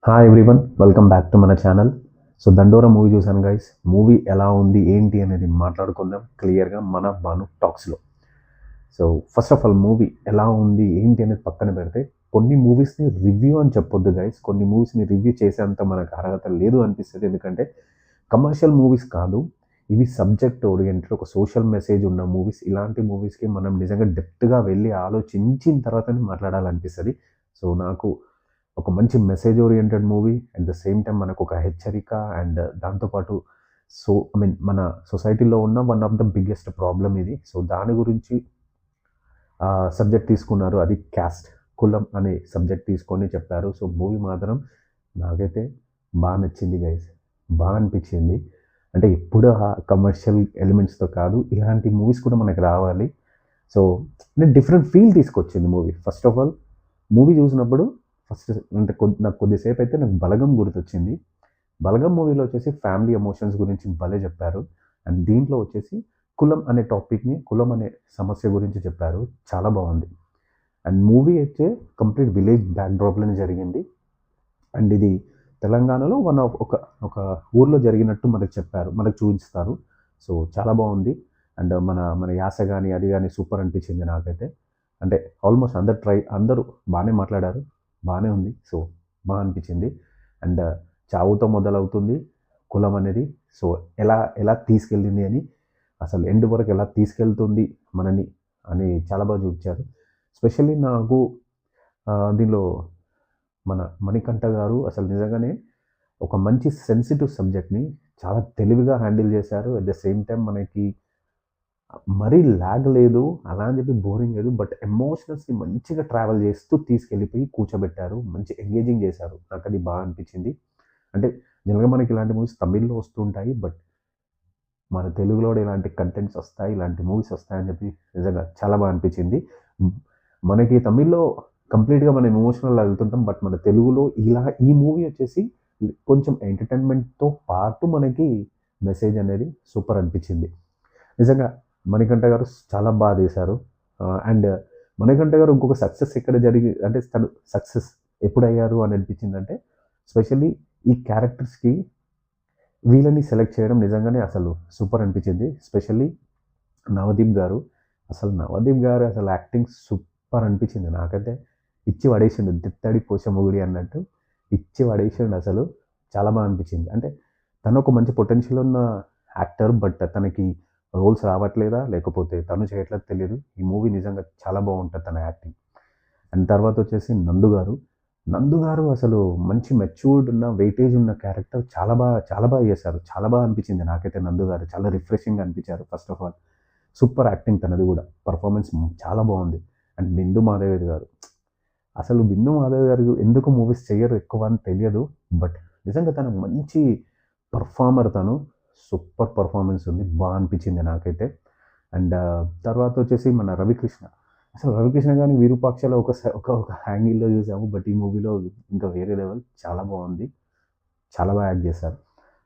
Hi everyone, welcome back to మన channel. So Dandora movie చూసాను guys. Movie ఎలా ఉంది ఏంటి అనేది మాట్లాడుకుందాం క్లియర్గా మన భాను టాక్స్లో. So first of all movie ఎలా ఉంది ఏంటి అనేది పక్కన పెడితే, కొన్ని మూవీస్ని రివ్యూ అని చెప్పొద్దు గైస్. కొన్ని మూవీస్ని రివ్యూ చేసేంత మనకు అర్హత లేదు అనిపిస్తుంది. ఎందుకంటే కమర్షియల్ మూవీస్ కాదు ఇవి, సబ్జెక్ట్ ఓరియంటెడ్ ఒక సోషల్ మెసేజ్ ఉన్న మూవీస్. ఇలాంటి మూవీస్కి మనం నిజంగా డెప్త్గా వెళ్ళి ఆలోచించిన తర్వాతనే మాట్లాడాలనిపిస్తుంది. సో నాకు ఒక మంచి message oriented movie, at the same time మనకు ఒక హెచ్చరిక, అండ్ దాంతోపాటు మన సొసైటీలో ఉన్న one of the biggest problem ఇది. సో దాని గురించి సబ్జెక్ట్ తీసుకున్నారు, అది క్యాస్ట్, కులం అనే సబ్జెక్ట్ తీసుకొని చెప్పారు. సో మూవీ మాత్రం నాకైతే బాగా నచ్చింది గైస్, బాగా అనిపించింది. అంటే ఎప్పుడు కమర్షియల్ ఎలిమెంట్స్తో కాదు, ఇలాంటి మూవీస్ కూడా మనకి రావాలి. సో నేను డిఫరెంట్ ఫీల్ తీసుకొచ్చింది movie. First of all movie చూసినప్పుడు ఫస్ట్ అంటే నాకు కొద్దిసేపు అయితే నాకు బలగం గుర్తొచ్చింది. బలగం మూవీలో వచ్చేసి ఫ్యామిలీ ఎమోషన్స్ గురించి భలే చెప్పారు. అండ్ దీంట్లో వచ్చేసి కులం అనే టాపిక్ని, కులం అనే సమస్య గురించి చెప్పారు. చాలా బాగుంది. అండ్ మూవీ అయితే కంప్లీట్ విలేజ్ బ్యాక్డ్రాప్లోనే జరిగింది. అండ్ ఇది తెలంగాణలో వన్ ఆఫ్ ఒక ఒక ఊర్లో జరిగినట్టు మనకు చెప్పారు, మనకు చూపిస్తారు. సో చాలా బాగుంది. అండ్ మన మన యాస కానీ అది కానీ సూపర్ అనిపించింది నాకైతే. అంటే ఆల్మోస్ట్ అందరూ బాగానే మాట్లాడారు, బాగానే ఉంది. సో బాగా అనిపించింది. అండ్ చావుతో మొదలవుతుంది కులం అనేది. సో ఎలా ఎలా తీసుకెళ్ళింది అని, అసలు ఎండ్ వరకు ఎలా తీసుకెళ్తుంది మనని అని చాలా బాగా చూపించారు. స్పెషల్లీ నాకు దీనిలో మన మణికంఠ గారు అసలు నిజంగానే ఒక మంచి సెన్సిటివ్ సబ్జెక్ట్ని చాలా తెలివిగా హ్యాండిల్ చేశారు. అట్ ద సేమ్ టైం మనకి మరీ ల్యాగ్ లేదు, అలా అని చెప్పి బోరింగ్ లేదు. బట్ ఎమోషనల్స్ని మంచిగా ట్రావెల్ చేస్తూ తీసుకెళ్ళిపోయి కూర్చోబెట్టారు, మంచి ఎంగేజింగ్ చేశారు. నాకు అది బాగా అనిపించింది. అంటే జనరల్గా మనకి ఇలాంటి మూవీస్ తమిళ్లో వస్తుంటాయి, బట్ మన తెలుగులో కూడా ఇలాంటి కంటెంట్స్ వస్తాయి, ఇలాంటి మూవీస్ వస్తాయని చెప్పి నిజంగా చాలా బాగా అనిపించింది. మనకి తమిళ్లో కంప్లీట్గా మనం ఎమోషనల్ వెళ్తుంటాం, బట్ మన తెలుగులో ఈ మూవీ వచ్చేసి కొంచెం ఎంటర్టైన్మెంట్తో పాటు మనకి మెసేజ్ అనేది సూపర్ అనిపించింది. నిజంగా మణికంఠ గారు చాలా బాగా చేశారు. అండ్ మణికంఠ గారు ఇంకొక సక్సెస్ ఎక్కడ అంటే తను సక్సెస్ ఎప్పుడయ్యారు అని అనిపించిందంటే, స్పెషల్లీ ఈ క్యారెక్టర్స్కి వీళ్ళని సెలెక్ట్ చేయడం నిజంగానే అసలు సూపర్ అనిపించింది. స్పెషల్లీ నవదీప్ గారు, నవదీప్ గారు అసలు యాక్టింగ్ సూపర్ అనిపించింది నాకైతే. ఇచ్చి పడేసిండు, తిత్తడి పోషముగుడి అన్నట్టు ఇచ్చి పడేసిండు అసలు. చాలా బాగా అనిపించింది. అంటే తను ఒక మంచి పొటెన్షియల్ ఉన్న యాక్టర్, బట్ తనకి రోల్స్ రావట్లేదా లేకపోతే తను చేయట్లేదు తెలియదు. ఈ మూవీ నిజంగా చాలా బాగుంటుంది తన యాక్టింగ్. అండ్ తర్వాత వచ్చేసి నందు గారు అసలు మంచి మెచ్యూర్డ్ ఉన్న, వెయిటేజ్ ఉన్న క్యారెక్టర్ చాలా బాగా చేశారు. చాలా బాగా అనిపించింది నాకైతే. నందు గారు చాలా రిఫ్రెషింగ్గా అనిపించారు. First of all super acting తనది కూడా, పర్ఫార్మెన్స్ చాలా బాగుంది. అండ్ బిందు మాధవి గారు, అసలు బిందు మాధవ్ గారు ఎందుకు మూవీస్ చెయ్యరు ఎక్కువ అని తెలియదు, బట్ నిజంగా తను మంచి పర్ఫార్మర్. తను సూపర్ పర్ఫార్మెన్స్ ఉంది, బాగా అనిపించింది నాకైతే. అండ్ తర్వాత వచ్చేసి మన రవికృష్ణ. అసలు రవికృష్ణ గారిని విరూపాక్షలో ఒక ఒక యాంగిల్లో చూసాము, బట్ ఈ మూవీలో ఇంకా వేరే లెవెల్. చాలా బాగుంది, చాలా బాగా యాక్ట్ చేశారు.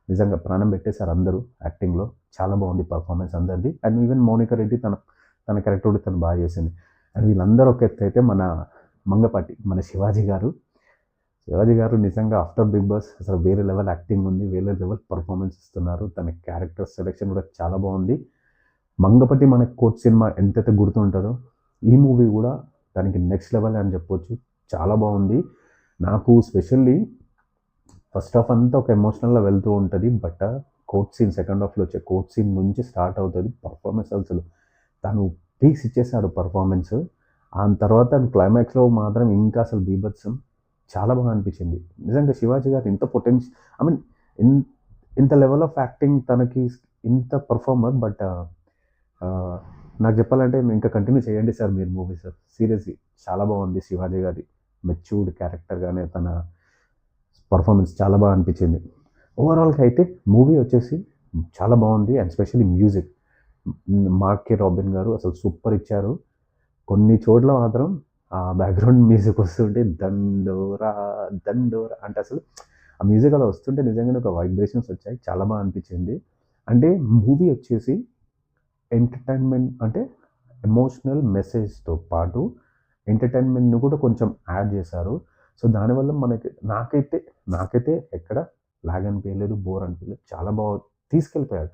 నిజంగా ప్రాణం పెట్టేశారు అందరూ యాక్టింగ్లో. చాలా బాగుంది పర్ఫార్మెన్స్ అందరిది. అండ్ ఈవెన్ మౌనిక రెడ్డి తన క్యారెక్టర్ కూడా తను బాగా చేసింది. అండ్ వీళ్ళందరూ ఒక ఎత్తు అయితే, మన మంగపాటి, మన శివాజీ గారు నిజంగా ఆఫ్టర్ బిగ్ బాస్ అసలు వేరే లెవెల్ యాక్టింగ్ ఉంది, వేరే లెవెల్ పర్ఫార్మెన్స్ ఇస్తున్నారు. తన క్యారెక్టర్ సెలెక్షన్ కూడా చాలా బాగుంది. మంగపతి మన కోచ్ సినిమా ఎంతైతే గుర్తుంటుందో, ఈ మూవీ కూడా దానికి నెక్స్ట్ లెవెల్ అని చెప్పొచ్చు. చాలా బాగుంది. నాకు స్పెషల్లీ ఫస్ట్ హాఫ్ అంతా ఒక ఎమోషనల్గా వెళ్తూ ఉంటుంది, బట్ కోచ్ సీన్, సెకండ్ హాఫ్లో వచ్చే కోచ్ సీన్ నుంచి స్టార్ట్ అవుతుంది పర్ఫార్మెన్స్. అసలు తను పీక్స్ ఇచ్చేసాడు పర్ఫార్మెన్స్. ఆ తర్వాత క్లైమాక్స్లో మాత్రం ఇంకా అసలు బీభత్సం. చాలా బాగా అనిపించింది నిజంగా. శివాజీ గారు ఇంత పొటెన్షియల్, ఐ మీన్ ఇన్ ఇంత లెవెల్ ఆఫ్ యాక్టింగ్ తనకి, ఇంత పర్ఫార్మర్. బట్ నాకు చెప్పాలంటే ఇంకా కంటిన్యూ చేయండి సార్ మీరు మూవీస్. సీరియస్లీ చాలా బాగుంది శివాజీ గారి మెచ్యూర్డ్ క్యారెక్టర్, కానీ తన పర్ఫార్మెన్స్ చాలా బాగా అనిపించింది. ఓవరాల్గా అయితే మూవీ వచ్చేసి చాలా బాగుంది. అండ్ స్పెషల్లీ మ్యూజిక్, మార్కే రాబిన్ గారు అసలు సూపర్ ఇచ్చారు. కొన్ని చోట్ల మాత్రం ఆ బ్యాక్గ్రౌండ్ మ్యూజిక్ వస్తుంటే దండోరా దండోరా అంటే అసలు ఆ మ్యూజిక్ అలా వస్తుంటే నిజంగానే ఒక వైబ్రేషన్స్ వచ్చాయి. చాలా బాగా అనిపించింది. అంటే మూవీ వచ్చేసి ఎంటర్టైన్మెంట్, అంటే ఎమోషనల్ మెసేజ్తో పాటు ఎంటర్టైన్మెంట్‌ని కూడా కొంచెం యాడ్ చేశారు. సో దానివల్ల నాకైతే ఎక్కడ లాగ్ అనిపించలేదు, బోర్ అనిపించలేదు. చాలా బాగా తీసుకెళ్ళిపోయాడు.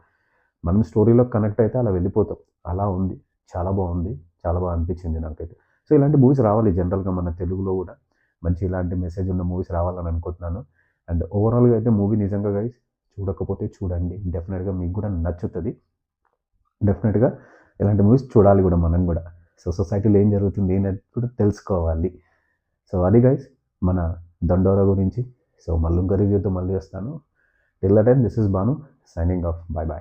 మనం స్టోరీలో కనెక్ట్ అయితే అలా వెళ్ళిపోతాం. అలా ఉంది. చాలా బాగుంది. చాలా బాగా అనిపించింది నాకైతే. సో ఇలాంటి మూవీస్ రావాలి జనరల్‌గా మన తెలుగులో గూడా. మంచి ఇలాంటి మెసేజ్ ఉన్న మూవీస్ రావాలని అనుకుంటున్నాను. అండ్ ఓవరాల్‌గా అయితే మూవీ నిజంగా గైస్ చూడకపోతే చూడండి. డెఫినిట్‌గా మీకు గూడా నచ్చుతది. డెఫినిట్‌గా ఇలాంటి మూవీస్ చూడాలి గూడా మనం గూడా. సో సొసైటీలో ఏం జరుగుతుంది అనేది కూడా తెలుసుకోవాలి. సో అది గైస్ మన 'దండోర' గురించి. సో మళ్ళీ ఇంకో రివ్యూతో మళ్ళీ వస్తాను. Till the time this is Bhanu signing off. By by.